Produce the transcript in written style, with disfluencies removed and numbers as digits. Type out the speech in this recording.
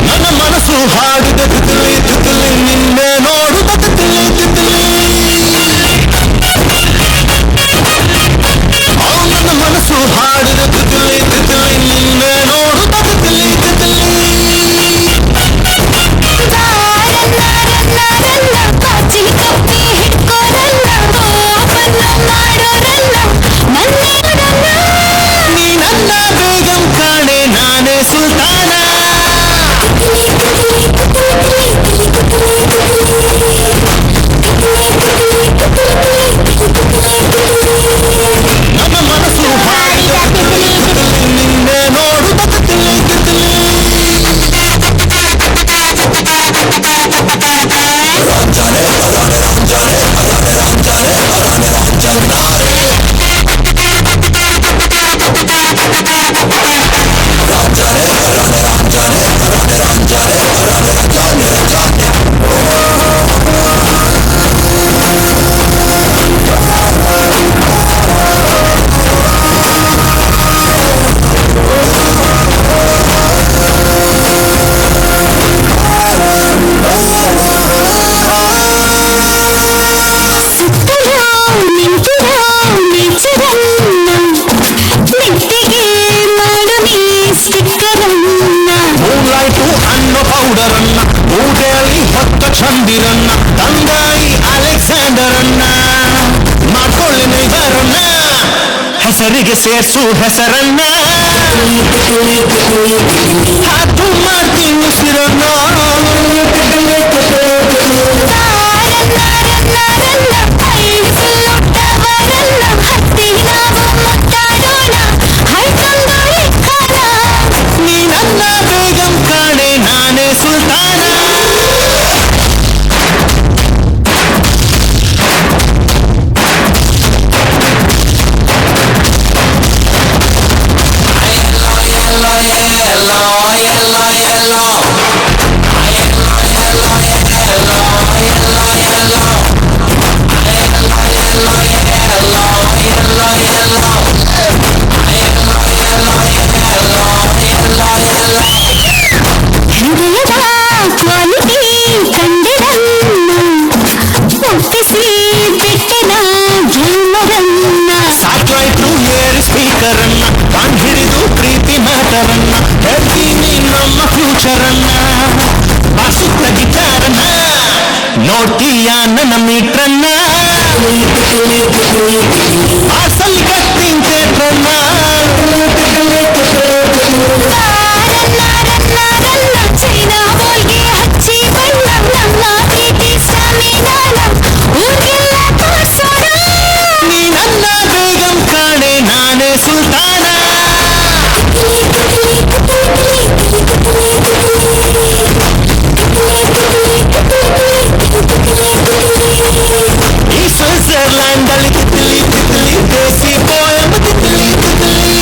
ನನ್ನ ಮನಸ್ಸು ಹಾಡಿದ ತಿತಿಲಿ ತಿತಿಲಿ ನಿನ್ನೆ ನೋಡುತ್ತ ತಿತಿಲಿ ತಿತಿಲಿ ನನ್ನ ಮನಸ್ಸು ಹಾಡಿದ ತಿತಿಲಿ ತಿತಿಲಿ ನಿನ್ನೆ ನೋಡುತ್ತ ತಿತಿಲಿ ತಿತಿಲಿ ನೀ ನನ್ನ ಬೇಗಂ ಕಾಣೆ ನಾನೇ ಸುಲ್ತಾನ ನನ್ನ ಮನಸ್ಸು ಹಾಡಿದ ತಿತಿಲಿ ತಿತಿಲಿ ನಿನ್ನೆ ನೋಡುತ್ತ ತಿತಿಲಿ ತಿತಿಲಿ ಮೂನ್ಲೈಟು ಅನ್ನೋ ಪೌಡರನ್ನ ಊಟೆಯಲ್ಲಿ ಹೊತ್ತ ಚಂದಿರನ್ನ ತಂದಾಯಿ ಅಲೆಕ್ಸಾಂಡರನ್ನ ಮಾಡ್ಕೊಳ್ಳಿ ನೈದರನ್ನ ಹೆಸರಿಗೆ ಸೇರ್ಸು ಹೆಸರನ್ನ ಹಾತು ಮಾಡ್ತೀನಿ ಉಸಿರನ್ನ ನೀ ನನ್ನ ಬೇಗಂ ಕಾಣೆ ನಾನೇ ಸುಲ್ತಾನ ಸಾಟ್ಲೈಟು ಏರ್ ಸ್ಪೀಕರನ್ನ ಬಾಂಡ್ ಹಿಡಿದು ಪ್ರೀತಿ ಮಾತರನ್ನ ಹೇಳ್ತೀನಿ ನಮ್ಮ ಫ್ಯೂಚರನ್ನ ಬಾಸುತ್ತ ಗಿಟಾರನ್ನ ನೋಡ್ತೀಯ ನನ್ನ ಮೀಟ್ರನ್ನ ಪಾರ್ಸಲ್ ಕಟ್ಟಿಂಗ್ ಥಿಯೇಟ್ರನ್ನ ನೀ ನನ್ನ ಬೇಗಂ ಕಾಣೆ ನಾನೇ ಸುಲ್ತಾನ ಈ ಸ್ವಿಟ್ಜರ್ಲ್ಯಾಂಡ್ ಅಲ್ಲಿ ತಿತಿಲಿ ತಿತಿಲಿ ದೇಸಿ ಪೋಯಂ ತಿತಿಲಿ ತಿತಿಲಿ